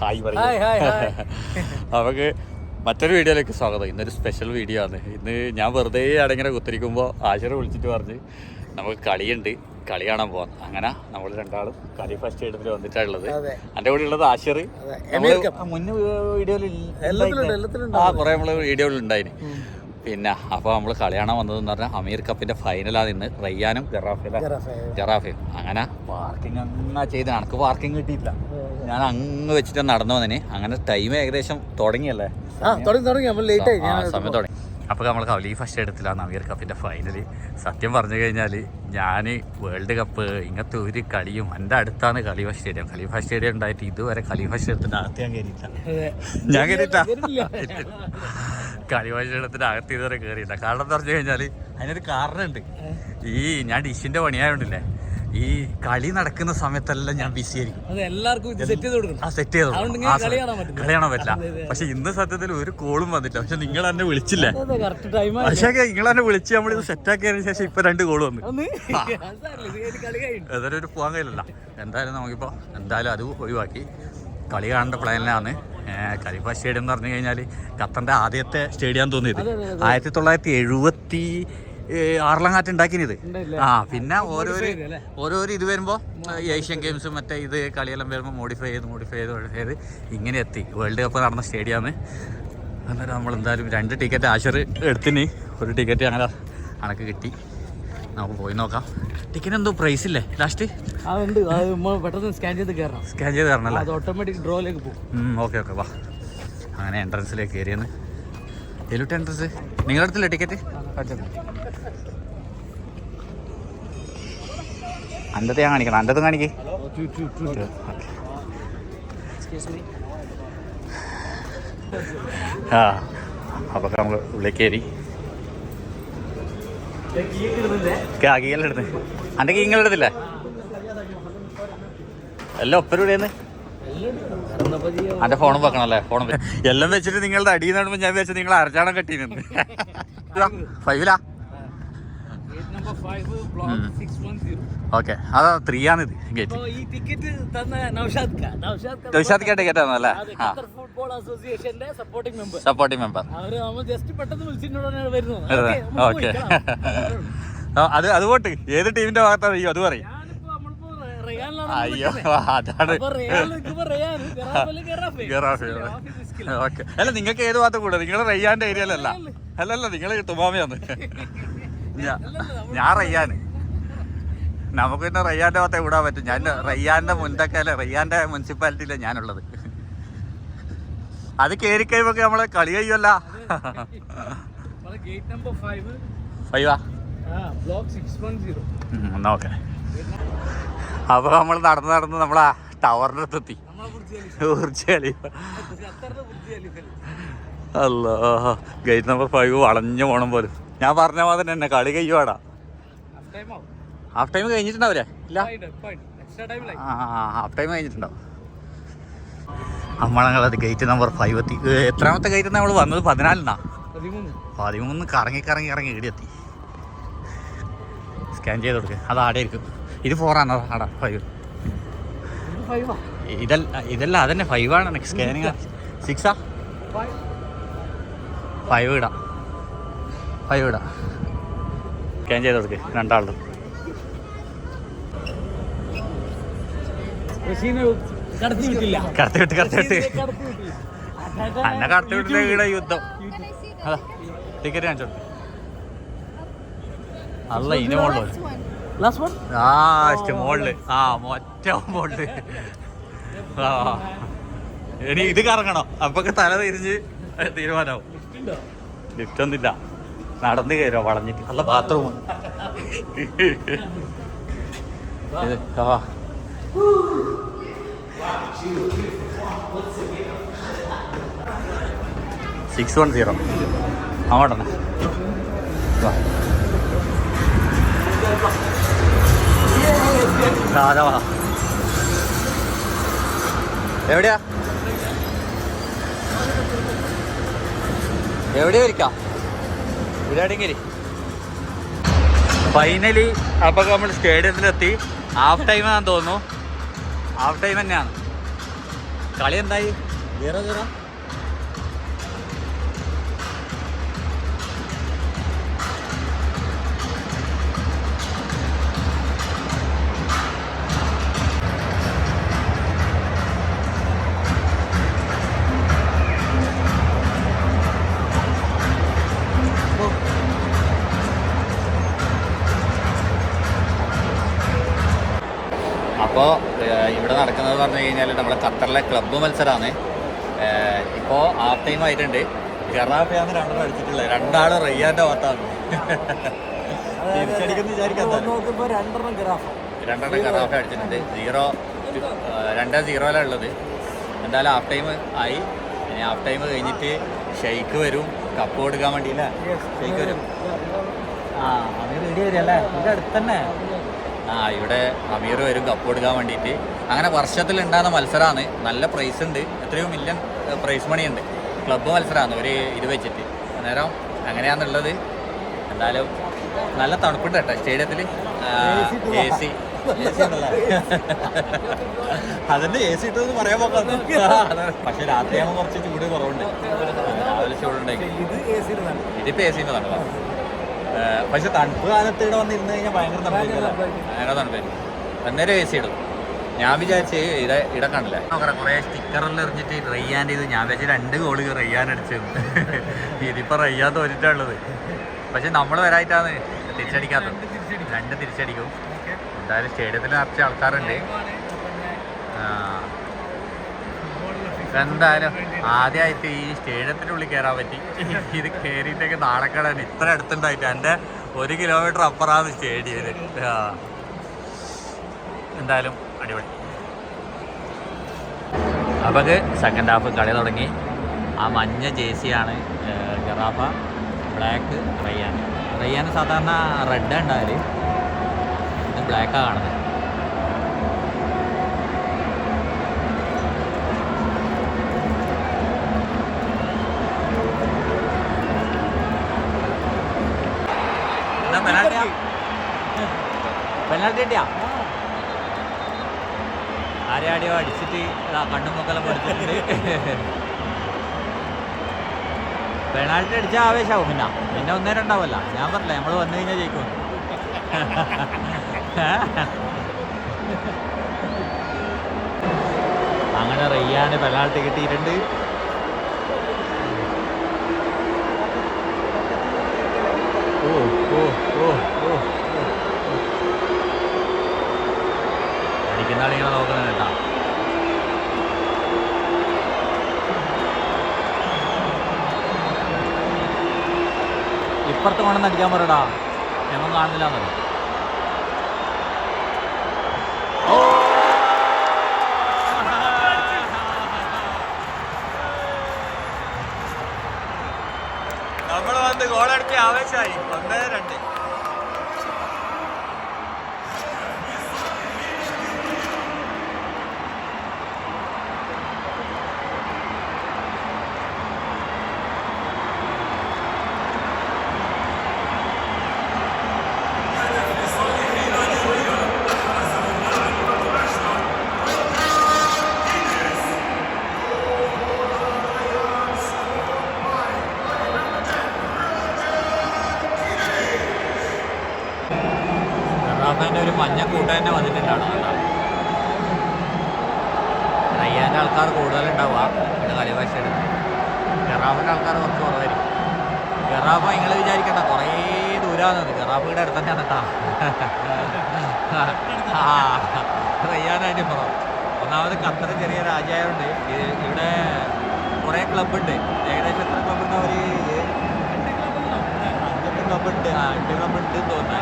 Hi പറയും. നമുക്ക് മറ്റൊരു വീഡിയോയിലേക്ക് സ്വാഗതം. ഇന്നൊരു സ്പെഷ്യൽ വീഡിയോ ആണ്. ഇന്ന് ഞാൻ വെറുതെ അടങ്ങനെ കുത്തിരിക്കുമ്പോൾ ആശിർ വിളിച്ചിട്ട് പറഞ്ഞ് നമുക്ക് കളിയുണ്ട്, കളി കാണാൻ പോകാം. അങ്ങനെ നമ്മൾ രണ്ടാളും കളി ഫസ്റ്റ് സ്റ്റേഡിയത്തിൽ വന്നിട്ടുള്ളത്. എൻ്റെ കൂടെ ഉള്ളത് ആശിർ. മുന്നേ വീഡിയോയിൽ കുറേ നമ്മൾ വീഡിയോയിൽ ഉണ്ടായിന്. പിന്നെ അപ്പോൾ നമ്മൾ കളി കാണാൻ വന്നതെന്ന് പറഞ്ഞാൽ അമീർ കപ്പിൻ്റെ ഫൈനലാണ് ഇന്ന്. റയ്യാനും ജറാഫയും അങ്ങനെ പാർക്കിംഗ് അങ്ങനെ ചെയ്ത് എനിക്ക് പാർക്കിംഗ് കിട്ടിയില്ല. ഞാൻ അങ്ങ് വെച്ചിട്ട് നടന്നു വന്നതിന്. അങ്ങനെ ടൈം ഏകദേശം തുടങ്ങിയല്ലേ, സമയം തുടങ്ങി. അപ്പോൾ നമ്മൾ കളി ഫസ്റ്റ് എടുത്തിലാണ് അമീർ കപ്പിൻ്റെ ഫൈനൽ. സത്യം പറഞ്ഞു കഴിഞ്ഞാൽ ഞാൻ വേൾഡ് കപ്പ് ഇങ്ങനത്തെ ഒരു കളിയും എൻ്റെ അടുത്താണ് ഖലീഫ സ്റ്റേഡിയം. ഖലീഫ സ്റ്റേഡിയം ഉണ്ടായിട്ട് ഇതുവരെ ഖലീഫ സ്റ്റേഡിയത്തിൻ്റെ അകത്ത് ഞാൻ കയറിയില്ല. ഖലീഫ സ്റ്റേഡിയത്തിൻ്റെ അകത്ത് ഇതുവരെ കയറിയില്ല. കാരണം എന്ന് പറഞ്ഞു കഴിഞ്ഞാൽ അതിനൊരു കാരണമുണ്ട്. ഈ ഞാൻ ഡിഷിൻ്റെ പണിയായോണ്ടില്ലേ, ഈ കളി നടക്കുന്ന സമയത്തെല്ലാം ഞാൻ ബിസി ആയിരിക്കും. സെറ്റ് ചെയ്ത് കളി കാണാൻ പറ്റില്ല. പക്ഷെ ഇന്ന് സത്യത്തിൽ ഒരു കോളും വന്നില്ല. പക്ഷെ നിങ്ങൾ എന്നെ വിളിച്ചില്ലേ, പക്ഷേ നിങ്ങൾ എന്നെ വിളിച്ച് നമ്മളിത് സെറ്റാക്കിയതിനു ശേഷം ഇപ്പൊ 2 കോള് വന്നു. ഏതായാലും ഒരു പോകാൻ കഴിയില്ല. എന്തായാലും നമുക്കിപ്പോൾ എന്തായാലും അത് ഒഴിവാക്കി കളി കാണേണ്ട പ്ലാനിലാണ്. ഖലീഫ സ്റ്റേഡിയം എന്ന് പറഞ്ഞു കഴിഞ്ഞാൽ ഖത്തറിന്റെ ആദ്യത്തെ സ്റ്റേഡിയം തോന്നിയത് 1976 ഉണ്ടാക്കിയത്. പിന്നെ ഓരോരോ ഇത് വരുമ്പോൾ ഏഷ്യൻ ഗെയിംസും മറ്റേ ഇത് കളിയെല്ലാം വരുമ്പോൾ മോഡിഫൈ ചെയ്ത് ഇങ്ങനെ എത്തി. വേൾഡ് കപ്പ് നടന്ന സ്റ്റേഡിയമാണ്. അന്നേരം നമ്മൾ എന്തായാലും 2 ടിക്കറ്റ് ആശർ എടുത്തിന്. ഒരു ടിക്കറ്റ് അങ്ങനെ അനക്ക് കിട്ടി. നമുക്ക് പോയി നോക്കാം. ടിക്കറ്റ് എന്തോ പ്രൈസ് ഇല്ലേ ലാസ്റ്റ്? സ്കാൻ ചെയ്ത് കയറണല്ലേ, ഓട്ടോമാറ്റിക് ഡ്രോയിലേക്ക് പോകും. ഓക്കെ വാ. അങ്ങനെ എൻട്രൻസിലേക്ക് കയറിയെന്ന്. എലുട്ട് എൻട്രൻസ് നിങ്ങളുടെ അടുത്തില്ലേ ടിക്കറ്റ്? അൻ്റെത് ഞാൻ കാണിക്കണം. അൻ്റെതും കാണിക്കേ. അപ്പോൾ നമ്മൾ ഉള്ളിലേക്ക് കയറി. കീലെടുത്ത് എൻ്റെ കീങ്ങളെടുത്തില്ലേ? എല്ലാം ഒപ്പരൂടെയെന്ന് എൻ്റെ ഫോണും വെക്കണല്ലേ. ഫോണും എല്ലാം വെച്ചിട്ട് നിങ്ങളുടെ അടിയിൽ നിന്ന് കാണുമ്പോൾ ഞാൻ വെച്ചാൽ നിങ്ങൾ അരച്ചാണം കെട്ടിയിരുന്നു. 5 ഓക്കെ. അതാ 3 ആണിത് ഗേറ്റ്. നൗഷാദ് ടിക്കറ്റ് ആണല്ലേ? Supporting member. ഓക്കെ. അത് പോട്ട് ഏത് ടീമിന്റെ ഭാഗത്താണ് ചെയ്യും അത് പറയും. അയ്യോ അതാണ്. ഓക്കെ. അല്ല നിങ്ങൾക്ക് ഏത് ഭാഗത്ത് കൂടെ? നിങ്ങൾ റയ്യാന്റെ ഏരിയയിലല്ല? അല്ലല്ല, നിങ്ങൾ തുമാമയാണ്. ഞാൻ റയ്യാൻ. നമുക്ക് പിന്നെ റയ്യാന്റെ ഭാഗത്തെ വിടാൻ പറ്റും. ഞാൻ റയ്യാന്റെ മുൻതക്കല്ലേ, റയ്യാന്റെ മുനിസിപ്പാലിറ്റിയിലാണ് ഞാനുള്ളത്. അത് കയറി കഴിയുമ്പോ നമ്മളെ കളി കഴിയുമല്ല. 5 ഓക്കെ. അപ്പൊ നമ്മൾ നടന്ന് നമ്മളാ ടവറിന്റെ അടുത്തെത്തി. അല്ലോ, ഗേറ്റ് നമ്പർ 5 വളഞ്ഞു പോണം പോലും. ഞാൻ പറഞ്ഞ മാതിരി തന്നെ കളി കഴിയുവാടാ. Half time കഴിഞ്ഞിട്ടുണ്ടാവില്ലേ? ഇല്ല, ഹാഫ് ടൈം കഴിഞ്ഞിട്ടുണ്ടാവും. നമ്മളത് ഗേറ്റ് നമ്പർ 5 എത്തി. എത്രാമത്തെ ഗേറ്റ് നമ്മൾ വന്നത്? 14 കറങ്ങി ഇടിയെത്തി. സ്കാൻ ചെയ്ത് കൊടുക്കുക. അത് ആടെ ഇരിക്കും. ഇത് 4 ആണ്. ആടാ 5. ഇതല്ല അതന്നെ 5 ആണ്. സ്കാനിങ് 6 5 ഇടാം. സ്കാൻ ചെയ്ത് കൊടുക്കുക രണ്ടാളും. കടത്തി വിട്ട് അന്നെ കടത്തി വിട്ടില്ല. ഇവിടെ യുദ്ധം. അതാ ടിക്കറ്റ് കാണിച്ചോ. അല്ല ഇതിന്റെ മോളില് മോളില് മൊറ്റ മോളില്. ഇനി ഇത് കറങ്ങണം. അപ്പൊക്കെ തല തിരിഞ്ഞ് തീരുമാനമാവും. ലിഫ്റ്റ് ഒന്നുമില്ല, നടന്ന് കയറോ വളഞ്ഞിട്ട്. നല്ല ബാത്റൂം. ആ 610 അങ്ങോട്ടെന്നെ. എവിടെയാ ഇരിക്കാം? ഇവിടെ എവിടെയെങ്കിലും. ഫൈനലി അപ്പോൾ നമ്മൾ സ്റ്റേഡിയത്തിലെത്തി. ഹാഫ് ടൈം ആണെന്ന് തോന്നുന്നു. ഹാഫ് ടൈം തന്നെയാണ്. കളി എന്തായി? 0-0. അപ്പോൾ ഇവിടെ നടക്കുന്നത് പറഞ്ഞു കഴിഞ്ഞാൽ നമ്മുടെ ഖത്തറിലെ ക്ലബ്ബ് മത്സരമാണ്. ഇപ്പോൾ ഹാഫ് ടൈം ആയിട്ടുണ്ട്. ഗറാഫയാണ് രണ്ടെണ്ണം അടിച്ചിട്ടുള്ളത്. രണ്ടാളും റയ്യാൻ്റെ ഭാഗത്താണ്. തിരിച്ചടിക്കുന്നു വിചാരിക്കാൻ രണ്ടെണ്ണം ഗറാഫ അടിച്ചിട്ടുണ്ട്. 2-0 ഉള്ളത്. എന്തായാലും ഹാഫ് ടൈം ആയി. ഇനി ഹാഫ് ടൈം കഴിഞ്ഞിട്ട് ഷെയ്ക്ക് വരും കപ്പ് കൊടുക്കാൻ വേണ്ടിയില്ല. ഷെയ്ക്ക് വരും. അമീർ റെഡി വരില്ലേ? ഇവിടെ അടുത്ത് തന്നെ. ഇവിടെ അമീർ വരും കപ്പ് കൊടുക്കാൻ വേണ്ടിയിട്ട്. അങ്ങനെ വർഷത്തിലുണ്ടാകുന്ന മത്സരമാണ്. നല്ല പ്രൈസ് ഉണ്ട്. എത്രയോ മില്യൺ പ്രൈസ് മണി ഉണ്ട്. ക്ലബ്ബ് മത്സരമാണ് ഒരു ഇത് വെച്ചിട്ട്. അന്നേരം അങ്ങനെയാണുള്ളത്. എന്തായാലും നല്ല തണുപ്പുണ്ട് കേട്ടോ സ്റ്റേഡിയത്തിൽ. AC ഉണ്ടല്ലേ? അതിൻ്റെ AC ഇട്ടതെന്ന് പറയാൻ പോകാം. പക്ഷെ രാത്രിയാകുമ്പോൾ കുറച്ച് ചൂട് കുറവുണ്ട്. രാവിലെ ചൂടുണ്ടായി. ഇതിപ്പോൾ AC ൻ്റെതാണ്. പക്ഷെ തണുപ്പ് കാലത്ത് ഇവിടെ വന്നിരുന്ന് കഴിഞ്ഞാൽ ഭയങ്കര തണുപ്പായിരിക്കും. ഭയങ്കര തണുപ്പായിരിക്കും. അന്നേരം AC ഇടും. ഞാൻ വിചാരിച്ച് ഇവിടെ കാണില്ല കുറേ സ്റ്റിക്കറെല്ലാം എറിഞ്ഞിട്ട് റയ്യാൻ്റെ ഇത് ഞാൻ വിചാരിച്ച് 2 ഗോള് റയ്യാൻ അടിച്ചത്. ഇതിപ്പോൾ റയ്യാൻ തോന്നിട്ടുള്ളത്. പക്ഷെ നമ്മൾ വരായിട്ടാണ് തിരിച്ചടിക്കാത്തത്. 2 തിരിച്ചടിക്കും. എന്തായാലും സ്റ്റേഡിയത്തിൽ നിറച്ച് ആൾക്കാരുണ്ട്. എന്തായാലും ആദ്യമായിട്ട് ഈ സ്റ്റേഡിയത്തിനുള്ളിൽ കയറാൻ പറ്റി. ഇത് കയറിയിട്ടൊക്കെ നാളെക്കടന്ന് ഇത്ര അടുത്തുണ്ടായിട്ട് എൻ്റെ 1 കിലോമീറ്റർ അപ്പുറമാണ് സ്റ്റേഡിയം. എന്തായാലും അടിപൊളി. അപ്പോൾ സെക്കൻഡ് ഹാഫ് കളി തുടങ്ങി. ആ മഞ്ഞ ജേഴ്സിയാണ് ഗറാഫ, ബ്ലാക്ക് റയ്യാൻ സാധാരണ റെഡ് ഉണ്ടായാൽ ഇത് ബ്ലാക്കാണ് കാണുന്നത്. പെനാൽറ്റി കിട്ടിയാ ആരെയാടിയോ അടിച്ചിട്ട് കണ്ണും മുക്കെല്ലാം പഠിച്ചിട്ടുണ്ട്. പെനാൽറ്റി അടിച്ചാൽ ആവേശമാവും. പിന്നെ 1-2 ഉണ്ടാവല്ല. ഞാൻ പറഞ്ഞില്ല നമ്മൾ വന്നു കഴിഞ്ഞാൽ ജയിക്കും. അങ്ങനെ റയ്യാന് പെനാൽറ്റി കിട്ടിയിട്ടുണ്ട്. അടിക്കുന്ന ആളിങ്ങനെ നോക്കുന്നത് കേട്ടാ. ഇപ്പുറത്ത് കൊണ്ടെന്ന് അടിക്കാൻ പറയടാ. ഞമ്മ കാണുന്നില്ല എന്നല്ല. നമ്മൾ വന്ന് ഗോളടിച്ച് ആവേശമായി. 1-2. ഗറാഫേൻ്റെ ഒരു മഞ്ഞ കൂട്ടം തന്നെ വന്നിട്ടുണ്ടാണ്. റയ്യാൻ്റെ ആൾക്കാർ കൂടുതലുണ്ടാവുക ഇവിടെ കളിഭാഷയുടെ. ഗറാഫിൻ്റെ ആൾക്കാർ കുറച്ച് കുറവായിരിക്കും. ഗറാഫ നിങ്ങൾ വിചാരിക്കണ്ട കുറേ ദൂരമാണെന്ന്. ഗറാഫ ഇവിടെ അടുത്ത് തന്നെയാണ് കേട്ടോ. റയ്യാനായിട്ട് പുറം. ഒന്നാമത് ഖത്തർ ചെറിയ രാജ്യമായതുകൊണ്ട് ഇവിടെ കുറേ ക്ലബ്ബുണ്ട്. ഏകദേശം എത്ര ക്ലബ്ബുണ്ട്? അവർ 5 ക്ലബ്ബുണ്ട്. 8 ക്ലബ്ബുണ്ട് തോന്നുന്നു.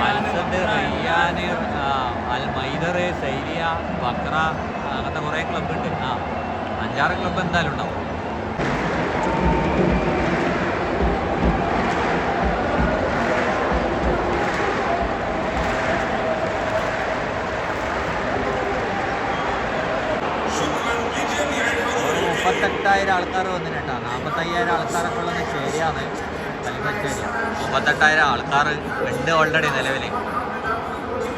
മത്സണ്ട്, റയ്യാൻ, അൽ മൈദർ, സൈലിയ, ബക്ര, അങ്ങനത്തെ കുറേ ക്ലബ്ബുണ്ട്. 5-6 ക്ലബ്ബ് എന്തായാലും ഉണ്ടാവും. ആൾക്കാർ വന്നിട്ടാ. 45,000 ആൾക്കാരൊക്കെ ഉള്ളത് ശരിയാണ്. കളിമച്ചേരി 38,000 ആൾക്കാർ ഉണ്ട് ഓൾറെഡി നിലവിൽ.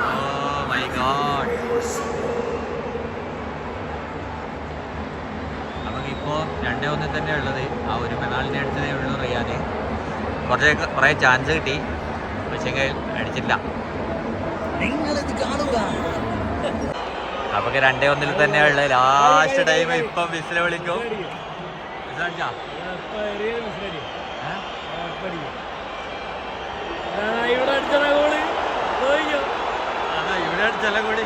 Oh my god. ഇപ്പോൾ 2-1 തന്നെ ഉള്ളത്. ആ ഒരു പെനാൾട്ടി അടിച്ചതേ ഉള്ളൂ റിയാദ്. കുറേ ചാൻസ് കിട്ടി, പക്ഷേ അടിച്ചില്ല. നിങ്ങളിത് കാണുക. അപ്പൊ 2-1 തന്നെ ഉള്ളത്. ലാസ്റ്റ് ടൈം ഇപ്പം വിസിൽ വിളിക്കും. ഇവിടെ അടിച്ചല്ല കൂടി.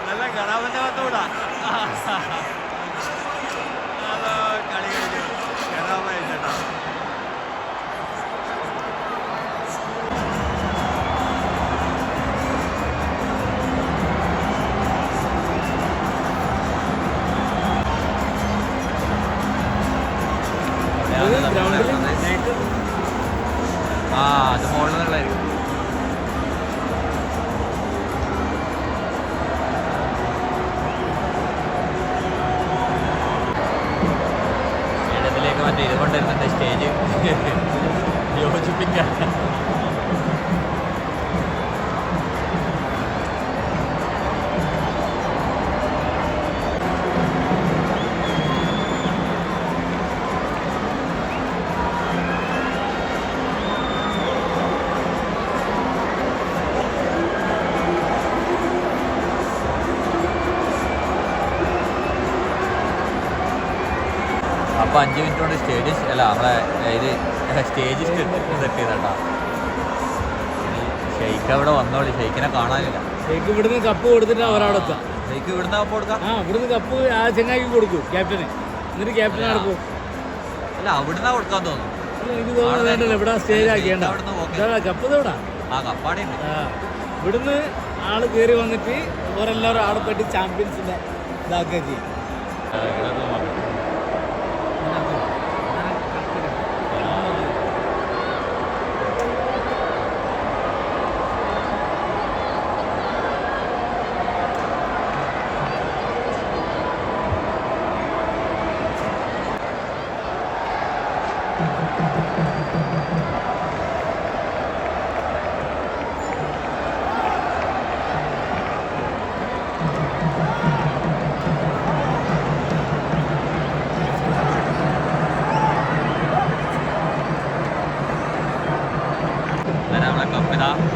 നല്ല കറാമന്റെ ഭാഗത്തൂടാ കളി കഴിഞ്ഞു. കറാമായി ചേട്ടാ. അത് മുകളിൽ നിന്നുള്ളതായിരിക്കും. മറ്റേ ഇതുകൊണ്ടിരുന്നുണ്ട് സ്റ്റേജ് യോജിപ്പിക്കാൻ. അപ്പോൾ 5 മിനിറ്റ് കൊണ്ട് സ്റ്റേജ് അല്ല നമ്മളെ ഇത് സ്റ്റേജ് സെറ്റ് ചെയ്തേട്ടാ. ഷെയ്ക്ക് അവിടെ വന്നോളി. ഷെയ്ക്കിനെ കാണാനില്ല. ഷെയ്ക്ക് ഇവിടുന്ന് കപ്പ് കൊടുത്തിട്ട് അവരവിടെ എത്താം. ഷെയ്ക്ക് ഇവിടുന്ന് കപ്പ് കൊടുക്കാം. ഇവിടുന്ന് കപ്പ് ആ ചെങ്ങാക്കി കൊടുക്കും ക്യാപ്റ്റന്. എന്നിട്ട് ക്യാപ്റ്റൻ നടക്കും. അല്ല അവിടുന്ന് കൊടുക്കാൻ തോന്നുന്നു. എനിക്ക് തോന്നുന്നു ഇവിടെ സ്റ്റേജ് ആക്കിയേണ്ട. കപ്പ് ഇതെവിടാ? ആ കപ്പാടെ ഉണ്ട്. ഇവിടുന്ന് ആള് കയറി വന്നിട്ട് ഓരെല്ലാവരും ആടെ പോയിട്ട് ചാമ്പ്യൻസിന്റെ ഇതാക്കുക ചെയ്യും.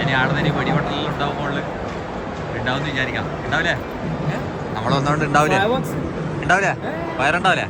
ഇനി ആടെ തന്നെ വെടിവെട്ടലിൽ ഉണ്ടാവുമ്പോൾ ഉണ്ടാവും വിചാരിക്കാം. ഉണ്ടാവില്ലേ? നമ്മളൊന്നുകൊണ്ട് ഉണ്ടാവില്ലേ? ഉണ്ടാവില്ലേ? വയറുണ്ടാവില്ലേ?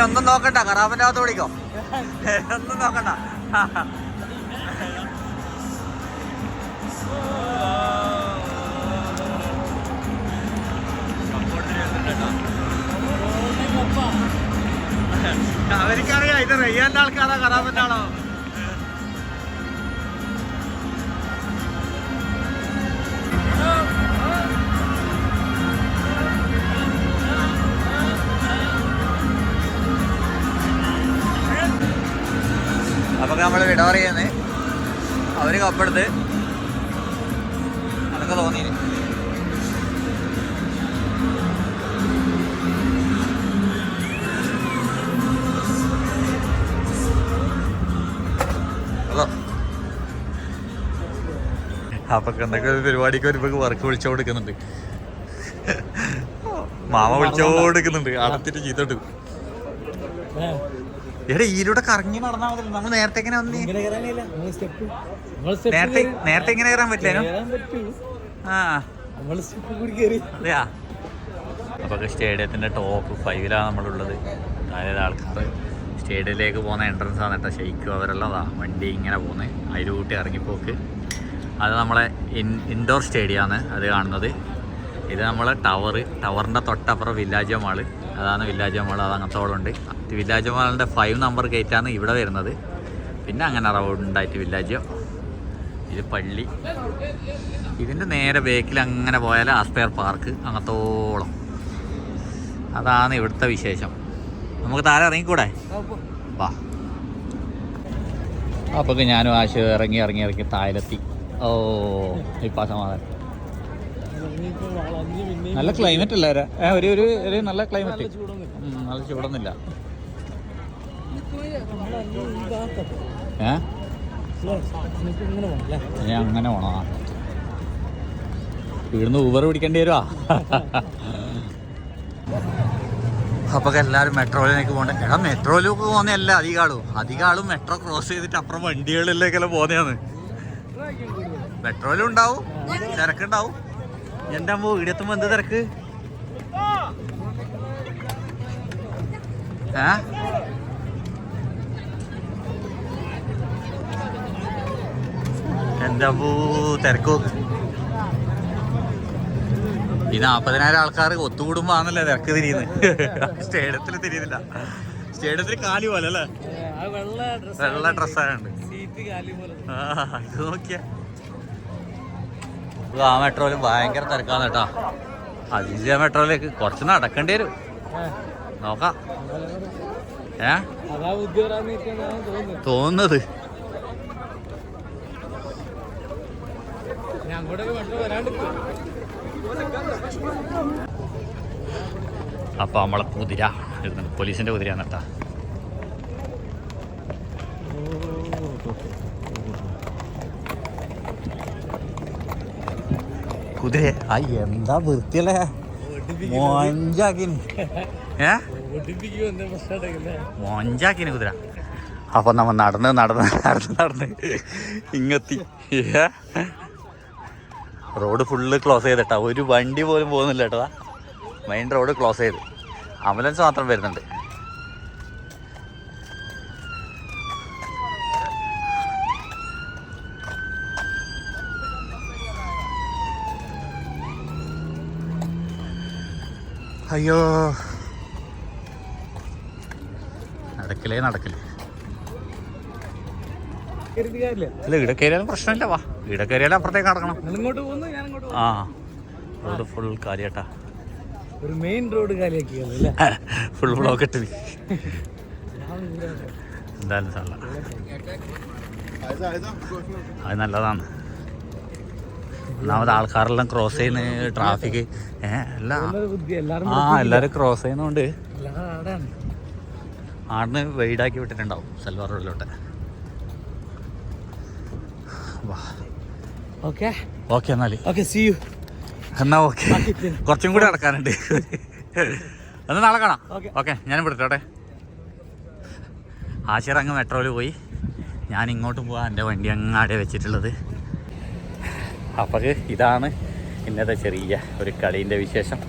ഒന്നും നോക്കണ്ട, കറാപ്പന്റെ അകത്ത് വിളിക്കോ, ഒന്നും നോക്കണ്ട. അവർക്കറിയാം ഇത് റയ്യാന്റെ ആൾക്കാരാ കറാപ്പന്റെ ആളോ. അപ്പൊ നമ്മള് വിട പറയുന്നത് അവര് കപ്പെടുത്ത് അതൊക്കെ തോന്നി. അപ്പൊ എന്തൊക്കെ പരിപാടിക്ക് വരുമ്പോ വർക്ക് വിളിച്ചോണ്ടിരിക്കുന്നുണ്ട്, മാമ വിളിച്ചോണ്ടിരിക്കുന്നുണ്ട്, അടത്തിട്ട് ചീത്തോട്ട്. എടാ ഇതിലൂടെ കറങ്ങി നടന്നാ മതി. നമ്മൾ നേരത്തെ എങ്ങനെ വന്നി? നേരത്തെ എങ്ങനെ കയറാൻ പറ്റില്ല. ആ അതെയാ. അപ്പൊ സ്റ്റേഡിയത്തിന്റെ ടോപ്പ് 5-ലാണ് നമ്മളുള്ളത്. അതായത് ആൾക്കാർ സ്റ്റേഡിയത്തിലേക്ക് പോകുന്ന എൻട്രൻസ് ആണ് കേട്ടോ. ഷെയ്ക്കും അവരെല്ലാം വണ്ടി ഇങ്ങനെ പോകുന്നത്, അതിലൂട്ടി ഇറങ്ങിപ്പോക്ക്. അത് നമ്മളെ ഇൻഡോർ സ്റ്റേഡിയമാണ് അത് കാണുന്നത്. ഇത് നമ്മളെ ടവറിൻ്റെ തൊട്ടപ്പുറം വില്ലാജ് മാള്, അതാണ് വില്ലാജ് മാൾ. അത് അങ്ങനത്തോളുണ്ട്. വില്ലാജ് മാളിൻ്റെ 5 നമ്പർ ഗേറ്റാണ് ഇവിടെ വരുന്നത്. പിന്നെ അങ്ങനെ റൗണ്ടായിട്ട് വില്ലാജ്. ഇത് പള്ളി. ഇതിൻ്റെ നേരെ ബേക്കിൽ അങ്ങനെ പോയാൽ ആസ്പെയർ പാർക്ക് അങ്ങത്തോളം. അതാണ് ഇവിടുത്തെ വിശേഷം. നമുക്ക് താഴെ ഇറങ്ങിക്കൂടെ? വാ. അപ്പോൾ ഞാനും ആശ ഇറങ്ങി താഴെത്തി. ഓ ഇപ്പം സമാധാനം. നല്ല ക്ലൈമറ്റ് അല്ലേ? ഒരു നല്ല ക്ലൈമറ്റ്. നല്ല ചൂടൊന്നുമില്ല. അങ്ങനെ പോണോ? ഇവിടുന്ന് ഊബർ പിടിക്കേണ്ടി വരുവാ. അപ്പൊ എല്ലാവരും മെട്രോയിലേക്ക് പോകണ്ടേ. എടാ മെട്രോയിലേക്ക് പോകുന്നതല്ല അധികം ആളും മെട്രോ ക്രോസ് ചെയ്തിട്ട് അപ്പുറം വണ്ടികളിലേക്കെല്ലാം പോകുന്നതാണ്. മെട്രോയിലും ഉണ്ടാവും തിരക്കുണ്ടാവും. എൻ്റെ അമ്മ വീടെത്തുമ്പോ എന്ത് തിരക്ക്. എൻ്റെ അമ്മ തിരക്ക്. ഈ 40,000 ആൾക്കാർ ഒത്തുകൂടുമ്പോ ആണല്ലേ തിരക്ക് തിരിയുന്നത്. സ്റ്റേഡിയത്തിൽ തിരിയുന്നില്ല. സ്റ്റേഡിയത്തിൽ കാലി പോലെ അല്ലേ? വെള്ള ഡ്രസ്സായുണ്ട്. ഇത് നോക്കിയ ആ മെട്രോയില് ഭയങ്കര തിരക്കാണ് കേട്ടോ. അതിജ മെട്രോയിലേക്ക് കുറച്ച് നടക്കേണ്ടി വരും. നോക്കാം. തോന്നുന്നത് അപ്പൊ നമ്മളെ കുതിര പോലീസിന്റെ കുതിരയാണ് കേട്ടാ. കുതിര എന്താ വൃത്തിയല്ലേ മൊഞ്ചാക്കിന്. മൊഞ്ചാക്കിന് കുതിര. അപ്പൊ നമ്മ നടന്ന് ഇങ്ങെത്തി. റോഡ് ഫുള്ള് ക്ലോസ് ചെയ്തിട്ടാ. ഒരു വണ്ടി പോലും പോകുന്നില്ല കേട്ടോ. മെയിൻ റോഡ് ക്ലോസ് ചെയ്ത് ആംബുലൻസ് മാത്രം വരുന്നുണ്ട്. അയ്യോ നടക്കലേ അല്ല ഇവിടെ കയറിയാലും പ്രശ്നമില്ല. വാ ഇവിടെ കയറിയാലും അപ്പുറത്തേക്ക് നടക്കണം. ആ റോഡ് ഫുൾ കാലിയാട്ടാ. ഒരു മെയിൻ റോഡ് കാലിയാക്കി ഫുൾ ബ്ലോക്ക് ഇട്ട്. എന്തായാലും സാറല്ല അത് നല്ലതാണ്. ഒന്നാമത് ആൾക്കാരെല്ലാം ക്രോസ് ചെയ്യുന്ന ട്രാഫിക് എല്ലാരും ക്രോസ് ചെയ്യുന്നോണ്ട് ആടിന് വൈഡാക്കി വിട്ടിട്ടുണ്ടാവും സൽവാർ റോഡിലോട്ട്. ഓക്കെ എന്നാല് എന്നാ ഓക്കെ. കുറച്ചും കൂടി നടക്കാനുണ്ട്. എന്നാ നാളെ കാണാം. ഓക്കെ ഞാനും വിളിച്ചോട്ടെ. ആശിർ അങ്ങ് മെട്രോയിൽ പോയി. ഞാൻ ഇങ്ങോട്ടും പോവാൻ എൻ്റെ വണ്ടി അങ്ങാടെ വെച്ചിട്ടുള്ളത്. അപ്പോൾ ഇതാണ് ഇന്നത്തെ ചെറിയ ഒരു കളീൻ്റെ വിശേഷം.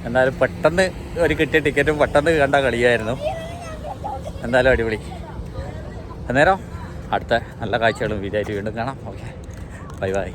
എന്തായാലും പെട്ടെന്ന് ഒരു കിട്ടിയ ടിക്കറ്റും പെട്ടെന്ന് കണ്ട കളിയായിരുന്നു. എന്തായാലും അടിപൊളി. അന്നേരം അടുത്ത നല്ല കാഴ്ചകളും വീഡിയോ ആയിട്ട് വീണ്ടും കാണാം. Okay, bye bye.